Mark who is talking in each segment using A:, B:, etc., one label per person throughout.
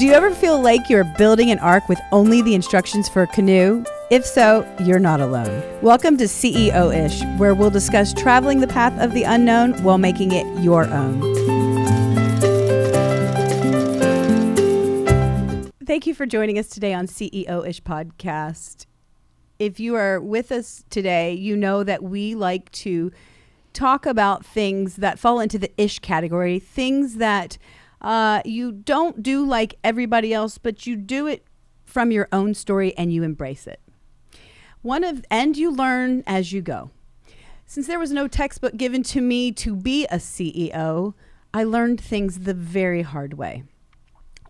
A: Do you ever feel like you're building an ark with only the instructions for a canoe? If so, you're not alone. Welcome to CEO-ish, where we'll discuss traveling the path of the unknown while making it your own. Thank you for joining us today on CEO-ish podcast. If you are with us today, you know that we like to talk about things that fall into the ish category, things that you don't do like everybody else, but you do it from your own story and you embrace it. And you learn as you go. Since there was no textbook given to me to be a CEO, I learned things the very hard way.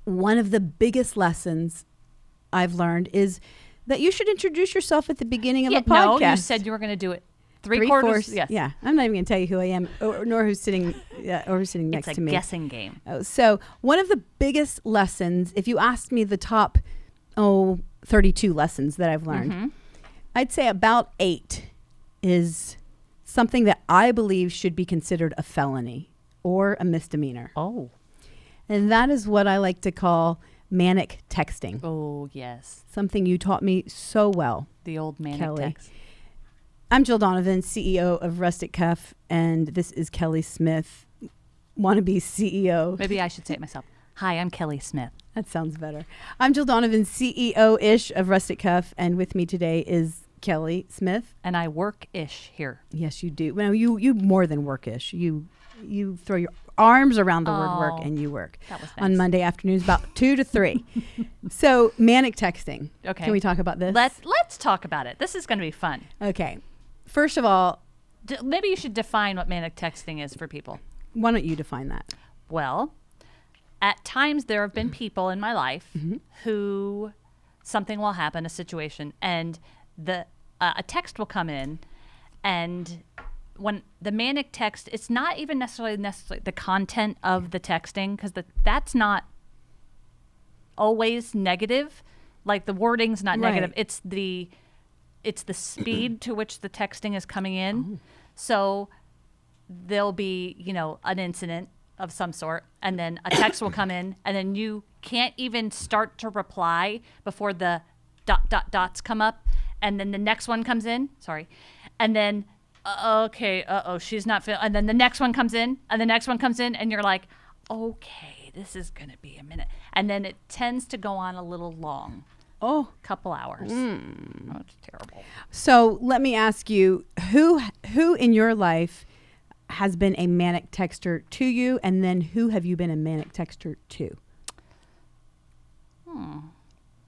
A: One of the biggest lessons I've learned is that you should introduce yourself at the beginning of a podcast.
B: No, you said you were going to do it three quarters.
A: Yes. Yeah, I'm not even going to tell you who I am, nor who's sitting next to me.
B: It's a guessing game.
A: So one of the biggest lessons, if you asked me the top 32 lessons that I've learned, I'd say about 8 is something that I believe should be considered a felony or a misdemeanor.
B: Oh.
A: And that is what I like to call manic texting.
B: Oh, yes.
A: Something you taught me so well.
B: The old manic
A: Kelly.
B: text.
A: I'm Jill Donovan, CEO of Rustic, and this is Kelly Smith, wannabe CEO.
B: Maybe I should say it myself. Hi, I'm Kelly Smith.
A: That sounds better. I'm Jill Donovan, CEO-ish of Rustic, and with me today is Kelly Smith.
B: And I work-ish here.
A: Yes, you do. Well, you more than work-ish. You throw your arms around the word work and you work.
B: That was nice.
A: On Monday afternoons about 2 to 3. So manic texting.
B: Okay.
A: Can we talk about this?
B: Let's talk about it. This is going to be fun.
A: Okay. First of all,
B: maybe you should define what manic texting is for people.
A: why don't you define that?
B: Well, at times there have been people in my life who something will happen, a situation, and a text will come in, and when the manic text, it's not even necessarily the content of the texting, because that's not always negative. Like the wording's not negative. It's the speed to which the texting is coming in. So there'll be, an incident of some sort, and then a text will come in, and then you can't even start to reply before the dots come up, and then the next one comes in. And then she's not feeling, and then the next one comes in, and the next one comes in, and you're like, okay, this is gonna be a minute, and then it tends to go on a little long. Couple hours. Oh, it's terrible.
A: So let me ask you, who in your life has been a manic texter to you, and then who have you been a manic texter to?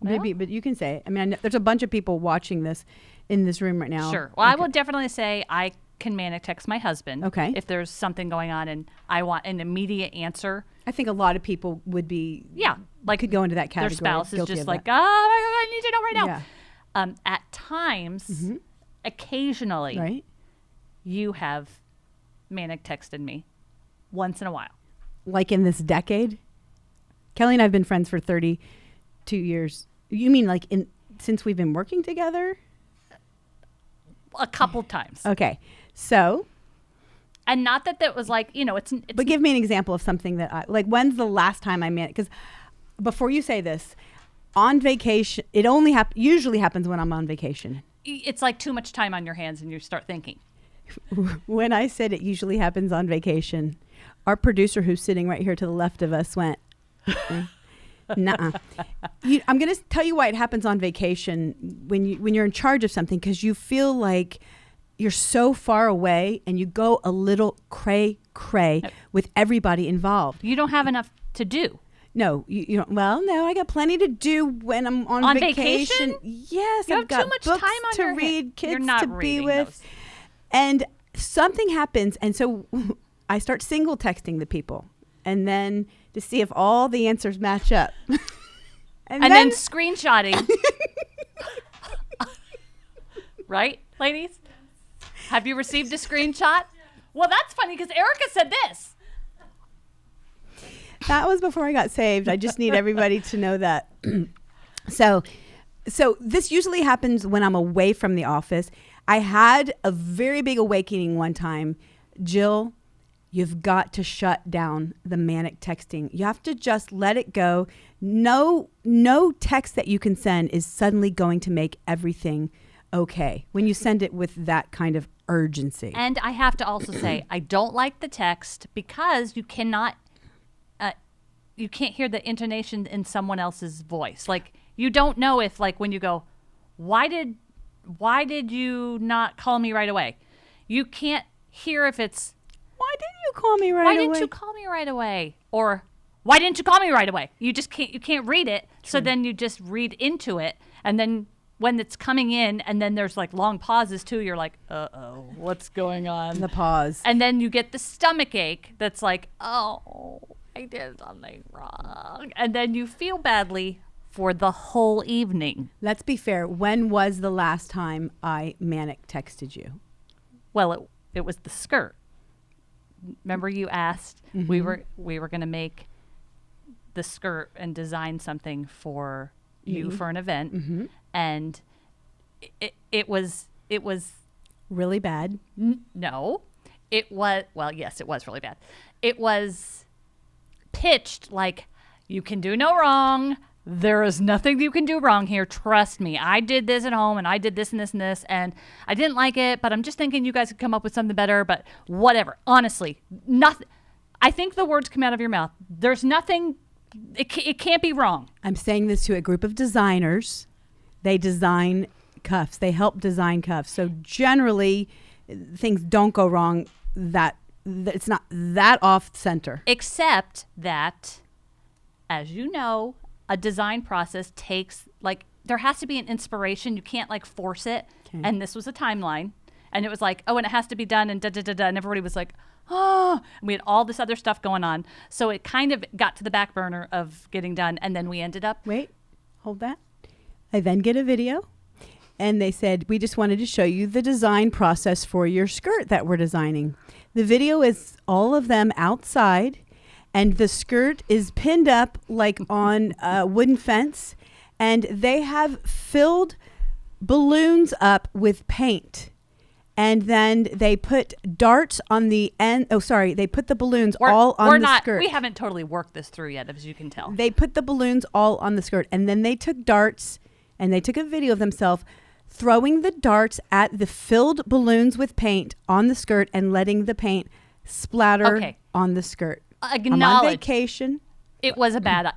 A: Maybe, but you can say it. I mean, there's a bunch of people watching this in this room right now.
B: Sure. Well, okay. I will definitely say I can manic text my husband. Okay. If there's something going on and I want an immediate answer.
A: I think a lot of people would be.
B: Yeah. Like
A: could go into that category.
B: Their spouse is just like, I need to know right now.
A: Yeah.
B: At times, occasionally,
A: right,
B: you have manic texted me once in a while.
A: Like in this decade? Kelly and I have been friends for 32 years. You mean like since we've been working together?
B: A couple times.
A: Okay. So.
B: And not that was like, it's
A: but give me an example of something that when's the last time I manic? Because before you say this, on vacation, it only usually happens when I'm on vacation.
B: It's like too much time on your hands and you start thinking.
A: When I said it usually happens on vacation, our producer who's sitting right here to the left of us went, nuh-uh. I'm going to tell you why it happens on vacation when you're in charge of something, because you feel like you're so far away and you go a little cray with everybody involved.
B: You don't have enough to do.
A: No, you don't. Well, no, I got plenty to do when I'm on vacation. Yes,
B: you
A: I've got
B: too much
A: books
B: time on
A: to
B: your
A: read, kids
B: You're not
A: to be with.
B: Those.
A: And something happens, and so I start single texting the people, and then to see if all the answers match up.
B: and then screenshotting. Right, ladies? Have you received a screenshot? Well, that's funny because Erica said this.
A: That was before I got saved. I just need everybody to know that. So this usually happens when I'm away from the office. I had a very big awakening one time, Jill. You've got to shut down the manic texting. You have to just let it go. No text that you can send is suddenly going to make everything okay when you send it with that kind of urgency.
B: And I have to also say, I don't like the text because you cannot, you can't hear the intonation in someone else's voice. Like, you don't know if, like, when you go, why did you not call me right away? You can't hear if it's,
A: why didn't you call me right away?
B: Why didn't you call me right away? Or, why didn't you call me right away? You just can't read it. True. So then you just read into it. And then when it's coming in and then there's like long pauses too, you're like, uh-oh, what's going on?
A: The pause.
B: And then you get the stomach ache that's like, oh, I did something wrong. And then you feel badly for the whole evening.
A: Let's be fair. When was the last time I manic texted you?
B: Well, it was the skirt. Remember you asked, we were going to make the skirt and design something for you for an event. And it was
A: really bad.
B: No, it was, well, yes, it was really bad. It was pitched like, you can do no wrong. There is nothing you can do wrong here. Trust me. I did this at home and I did this and this and this and I didn't like it, but I'm just thinking you guys could come up with something better, but whatever. Honestly, nothing. I think the words come out of your mouth. There's nothing. It can't be wrong.
A: I'm saying this to a group of designers. They design cuffs. They help design cuffs. So generally things don't go wrong that it's not that off center.
B: Except that, as you know, a design process takes, like, there has to be an inspiration. You can't like force it. Okay. And this was a timeline. And it was like, oh, and it has to be done and da-da-da-da. And everybody was like, oh, and we had all this other stuff going on. So it kind of got to the back burner of getting done. And then we ended up.
A: Wait, hold that. I then get a video. And they said, we just wanted to show you the design process for your skirt that we're designing. The video is all of them outside. And the skirt is pinned up like on a wooden fence. And they have filled balloons up with paint. And then they put darts on the end. Oh, sorry. They put the balloons all on the skirt.
B: We haven't totally worked this through yet, as you can tell.
A: They put the balloons all on the skirt. And then they took darts and they took a video of themselves throwing the darts at the filled balloons with paint on the skirt and letting the paint splatter on the skirt. I'm on vacation.
B: It was a bad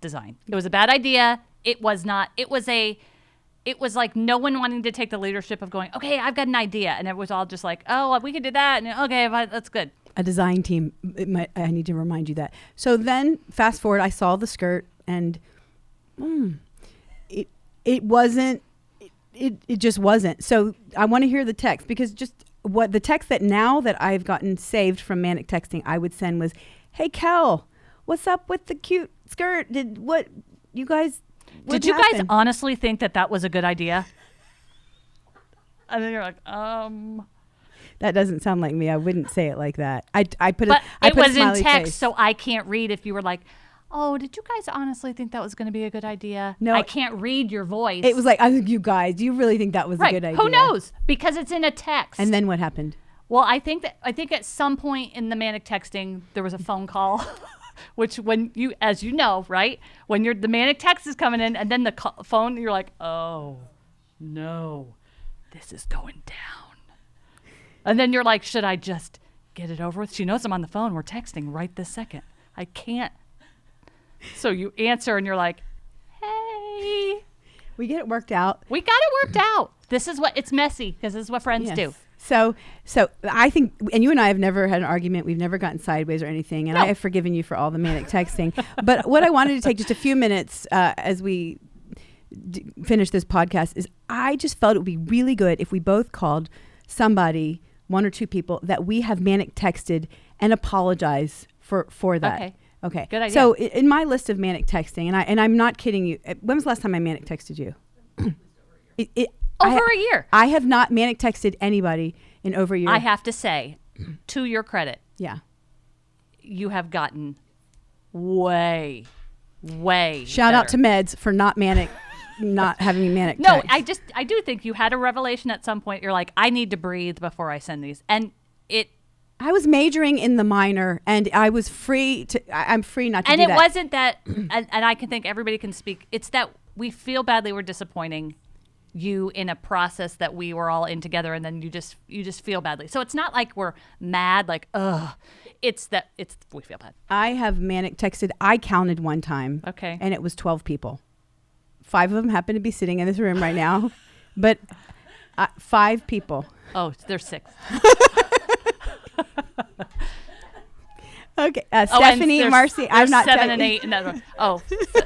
B: design. It was a bad idea. It was not. It was like no one wanting to take the leadership of going, okay, I've got an idea. And it was all just like, oh, we could do that. And okay, that's good.
A: A design team. I need to remind you that. So then fast forward, I saw the skirt and it wasn't, it just wasn't. So I want to hear the text because just what the text that now that I've gotten saved from manic texting, I would send was, hey, Kel, what's up with the cute skirt? Did you guys
B: guys honestly think that was a good idea? And then you're like,
A: That doesn't sound like me. I wouldn't say it like that.
B: It was in text, face. So I can't read if you were like, oh, did you guys honestly think that was going to be a good idea?
A: No.
B: I can't read your voice.
A: It was like, I think you guys, do you really think that was a good idea?
B: Who knows? Because it's in a text.
A: And then what happened?
B: Well, I think at some point in the manic texting, there was a phone call, which when you, as you know, right? When the manic text is coming in and then the phone, you're like, oh, no, this is going down. And then you're like, should I just get it over with? She knows I'm on the phone. We're texting right this second. I can't. So you answer and you're like, hey.
A: We get it worked out.
B: We got it worked out. It's messy because this is what friends do.
A: So I think, and you and I have never had an argument. We've never gotten sideways or anything. And I have forgiven you for all the manic texting. But what I wanted to take just a few minutes as we finish this podcast is I just felt it would be really good if we both called somebody, one or two people that we have manic texted and apologize for that. Okay.
B: Good idea.
A: So in my list of manic texting, and I'm not kidding you. When was the last time I manic texted you?
B: Over a year.
A: I have not manic texted anybody in over a year.
B: I have to say, to your credit,
A: you
B: have gotten way
A: Shout
B: better.
A: out to Meds for not having me manic
B: No,
A: text.
B: I do think you had a revelation at some point. You're like, I need to breathe before I send these. And
A: I was majoring in the minor, and I was free to. I'm free not to.
B: And
A: do
B: it
A: that.
B: wasn't that. And I can think everybody can speak. It's that we feel badly we're disappointing you in a process that we were all in together, and then you just feel badly. So it's not like we're mad, like ugh. It's that we feel bad.
A: I have Manic texted. I counted one time.
B: Okay.
A: And it was 12 people. 5 of them happen to be sitting in this room right now, but 5 people.
B: Oh, there's 6.
A: Okay, Stephanie, Marcy. I'm not
B: 7 and 8.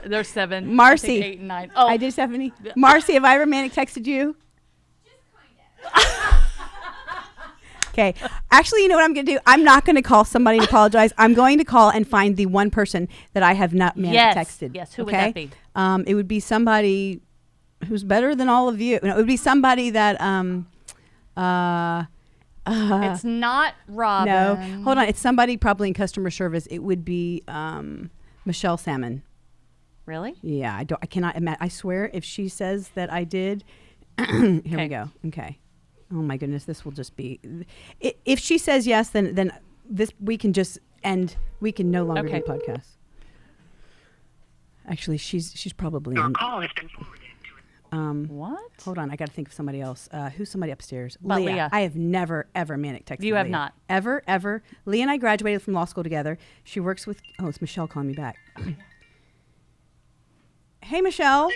B: There's 7.
A: Marcy,
B: 8 and 9. Oh,
A: I did Stephanie. Marcy, have I ever Manic texted you?
C: Just kind of.
A: Okay. Actually, you know what I'm going to do? I'm not going to call somebody and apologize. I'm going to call and find the one person that I have not Manic texted.
B: Yes. Who would that be?
A: It would be somebody who's better than all of you. No, it would be somebody that
B: it's not Robin.
A: No, hold on. It's somebody probably in customer service. It would be Michelle Salmon.
B: Really?
A: Yeah, I cannot imagine. I swear, if she says that I did, here we go. Okay. Oh my goodness, this will just be. If she says yes, then this we can just end. We can no longer do podcasts. Actually, she's probably.
D: Your call has been forwarded to
B: What?
A: Hold on, I got to think of somebody else. Who's somebody upstairs?
B: But Leah.
A: I have never ever Manic texted.
B: You have
A: Leah.
B: not.
A: Ever. Leah and I graduated from law school together. She works with. Oh, it's Michelle calling me back. Hey, Michelle.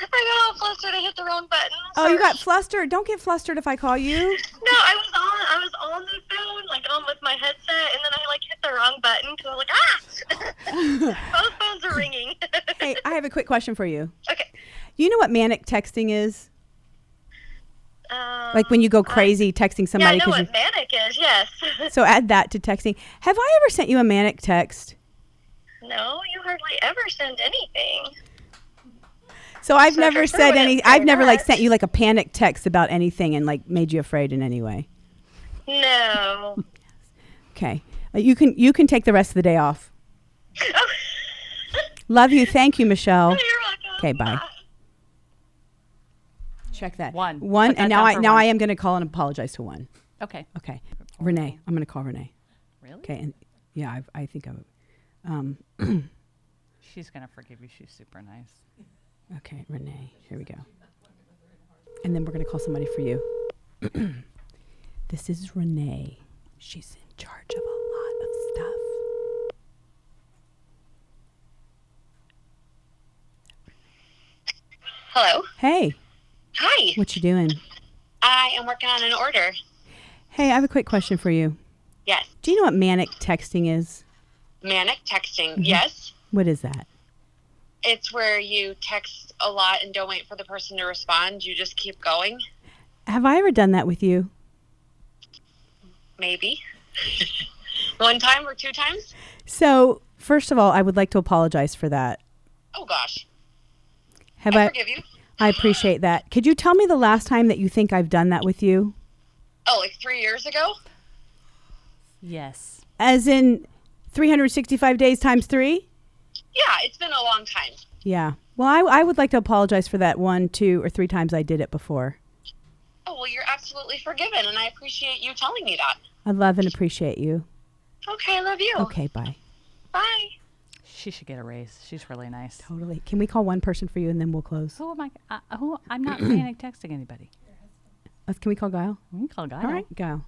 C: I got all flustered. I hit the wrong button.
A: Oh, you got flustered. Don't get flustered if I call you.
C: No, I was on the phone, like on with my headset, and then I hit the wrong button because I was like, both phones are ringing.
A: Hey, I have a quick question for you.
C: Okay.
A: You know what Manic texting is? Like when you go crazy texting somebody.
C: Yeah, I know what Manic is, yes.
A: So add that to texting. Have I ever sent you a Manic text?
C: No, you hardly ever send anything.
A: So I've
C: So
A: never
C: for
A: said
C: sure
A: any.
C: wouldn't say
A: I've never
C: that.
A: sent you a panic text about anything and made you afraid in any way.
C: No.
A: Okay, you can take the rest of the day off. Love you. Thank you, Michelle.
C: You're welcome.
A: Okay, bye. Check that.
B: One.
A: One,
B: Put that
A: and
B: down for
A: now
B: one.
A: I am going to call and apologize to one.
B: Okay.
A: Okay, Renee. I'm going to call Renee.
B: Really?
A: Okay, and yeah, I think I would.
B: She's gonna forgive you. She's super nice.
A: Okay, Renee. Here we go. And then we're going to call somebody for you. This is Renee. She's in charge of a lot of stuff.
C: Hello.
A: Hey,
C: Hi.
A: what you doing?
C: I am working on an order.
A: Hey, I have a quick question for you.
C: Yes.
A: Do you know what Manic texting is?
C: Manic texting. Yes.
A: What is that?
C: It's where you text a lot and don't wait for the person to respond. You just keep going.
A: Have I ever done that with you?
C: Maybe. One time or 2 times?
A: So, first of all, I would like to apologize for that.
C: Oh, gosh.
A: Have
C: I forgive you.
A: I appreciate that. Could you tell me the last time that you think I've done that with you?
C: Oh, like 3 years ago?
B: Yes.
A: As in 365 days times 3?
C: Yeah, it's been a long time.
A: Yeah. Well, I would like to apologize for that 1, 2, or 3 times I did it before.
C: Oh, well, you're absolutely forgiven, and I appreciate you telling me that.
A: I love and appreciate you.
C: Okay, I love you.
A: Okay, bye.
C: Bye.
B: She should get a raise. She's really nice.
A: Totally. Can we call one person for you and then we'll close?
B: Who am I? I'm not panic texting anybody.
A: Can we call Guile?
B: We can call Guy.
A: All right, Guile.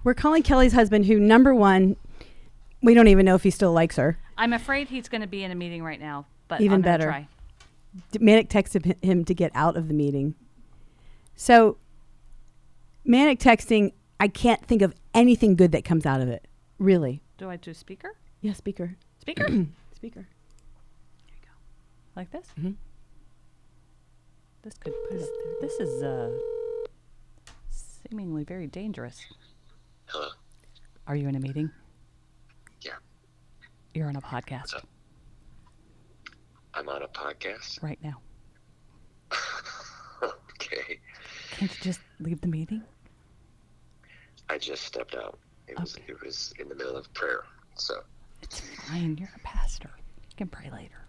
A: We're calling Kelly's husband, who, number one, we don't even know if he still likes her.
B: I'm afraid he's going to be in a meeting right now, but
A: Even
B: I'm gonna
A: better.
B: Try.
A: Manic texted him to get out of the meeting. So, Manic texting, I can't think of anything good that comes out of it. Really.
B: Do I do speaker?
A: Yeah, speaker.
B: Speaker?
A: Speaker. There you go.
B: Like this?
A: Mhm.
B: This could. This is seemingly very dangerous.
D: Hello.
B: Are you in a meeting?
D: Yeah.
B: You're on a podcast
D: What's up? I'm on a podcast.
B: right now.
D: Okay.
B: Can't you just leave the meeting?
D: I just stepped out. It was in the middle of prayer. So
B: It's fine. You're a pastor. You can pray later.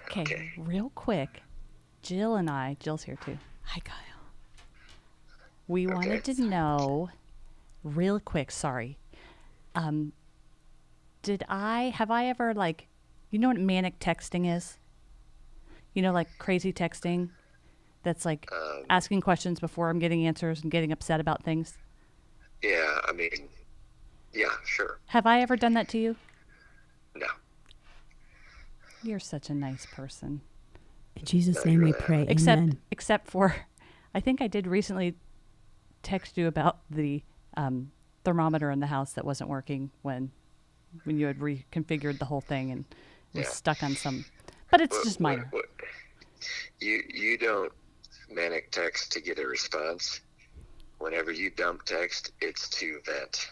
B: Okay, real quick. Jill's here too.
A: Hi, Kyle.
B: We wanted to know real quick, sorry. Have I ever, like, you know what manic texting is? You know, like crazy texting that's like asking questions before I'm getting answers and getting upset about things?
D: Yeah, I mean, yeah, sure.
B: Have I ever done that to you?
D: No.
B: You're such a nice person.
A: In Jesus'
D: No,
A: name
D: you
A: we
D: really
A: pray.
B: Except
A: Amen.
B: for, I think I did recently text you about the thermometer in the house that wasn't working when you had reconfigured the whole thing and was stuck on some, but it's just minor.
D: You don't manic text to get a response. Whenever you dump text, it's to vent.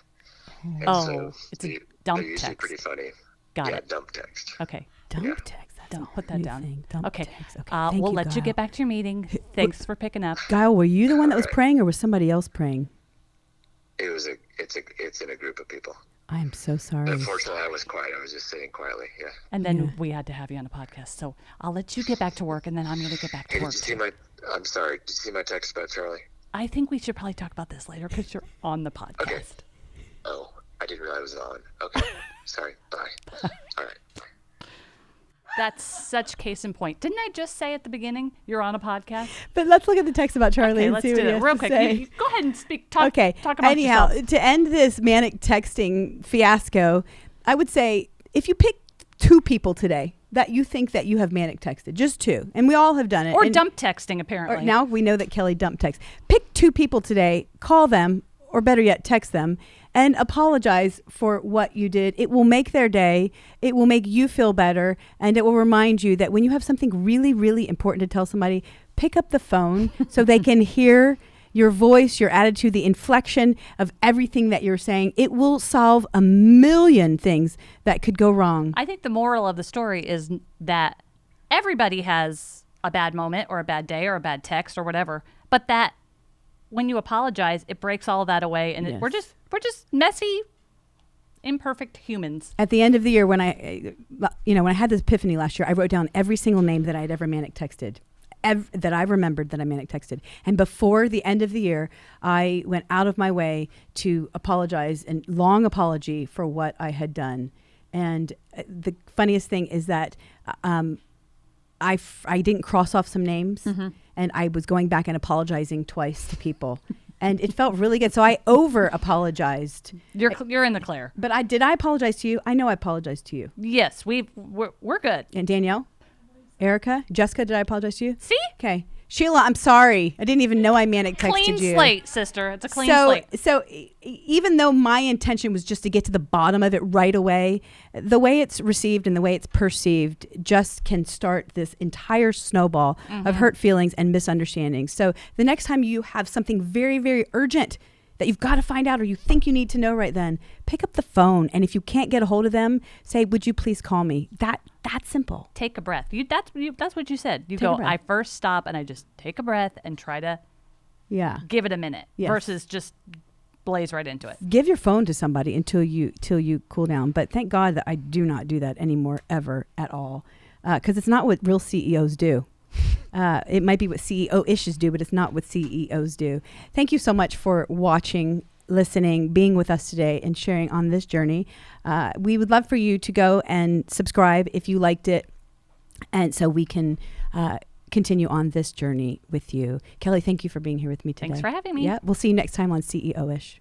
D: And
B: Oh, it's a dump
D: they're usually
B: text.
D: pretty funny.
B: Got
D: Yeah,
B: it.
D: dump text.
B: Okay.
A: Dump
D: Yeah.
A: text. That's
B: Don't
A: a
B: put that
A: new
B: down.
A: thing. Dump
B: Okay.
A: text. Okay. Thank
B: We'll let you
A: Guile.
B: get back to your meeting. Thanks for picking up.
A: Guile, were you the one that was praying, or was somebody else praying?
D: It's in a group of people.
A: I am so sorry.
D: Unfortunately, I was quiet. I was just sitting quietly. Yeah.
B: And then
A: Yeah.
B: we had to have you on a podcast. So I'll let you get back to work, and then I'm going to get back to
D: Hey,
B: work.
D: did you see I'm sorry. Did you see my text about Charlie?
B: I think we should probably talk about this later because you're on the podcast.
D: Okay. Oh, I didn't realize it was on. Okay. Sorry. Bye. All right.
B: That's such case in point. Didn't I just say at the beginning you're on a podcast?
A: But let's look at the text about Charlie
B: Okay,
A: and
B: let's
A: see
B: do
A: what he
B: it
A: has
B: real
A: to
B: quick.
A: say.
B: You go ahead and speak. Talk about
A: Anyhow,
B: yourself.
A: to end this manic texting fiasco, I would say if you pick 2 people today that you think that you have manic texted, just 2, and we all have done it.
B: Or
A: and,
B: dump texting, apparently.
A: or now we know that Kelly dump text. Pick 2 people today, call them, or better yet, text them, and apologize for what you did. It will make their day. It will make you feel better. And it will remind you that when you have something really, really important to tell somebody, pick up the phone so they can hear your voice, your attitude, the inflection of everything that you're saying. It will solve a million things that could go wrong.
B: I think the moral of the story is that everybody has a bad moment or a bad day or a bad text or whatever, but that when you apologize, it breaks all of that away, and we're just messy, imperfect humans.
A: At the end of the year, when I had this epiphany last year, I wrote down every single name that I had ever manic texted, that I remembered that I manic texted. And before the end of the year, I went out of my way to apologize, and long apology for what I had done. And the funniest thing is that I didn't cross off some names, and I was going back and apologizing twice to people. And it felt really good. So I over apologized.
B: You're in the clear.
A: But did I apologize to you? I know I apologized to you.
B: Yes, we're good.
A: And Danielle, Erica, Jessica, did I apologize to you?
B: See?
A: Okay. Sheila, I'm sorry. I didn't even know I manic texted
B: Clean
A: you.
B: slate, sister. It's a clean slate.
A: So even though my intention was just to get to the bottom of it right away, the way it's received and the way it's perceived just can start this entire snowball of hurt feelings and misunderstandings. So the next time you have something very, very urgent that you've got to find out or you think you need to know right then, pick up the phone. And if you can't get a hold of them, say, would you please call me? That's simple.
B: Take a breath. That's what you said. You
A: Take a
B: go,
A: breath.
B: I first stop and I just take a breath and try to give it a minute versus just blaze right into it.
A: Give your phone to somebody until you cool down. But thank God that I do not do that anymore, ever, at all. Because it's not what real CEOs do. It might be what CEO-ishes do, but it's not what CEOs do. Thank you so much for watching, listening, being with us today, and sharing on this journey. We would love for you to go and subscribe if you liked it, and so we can continue on this journey with you. Kelly, thank you for being here with me today.
B: Thanks for having me.
A: Yeah, we'll see you next time on CEO-ish.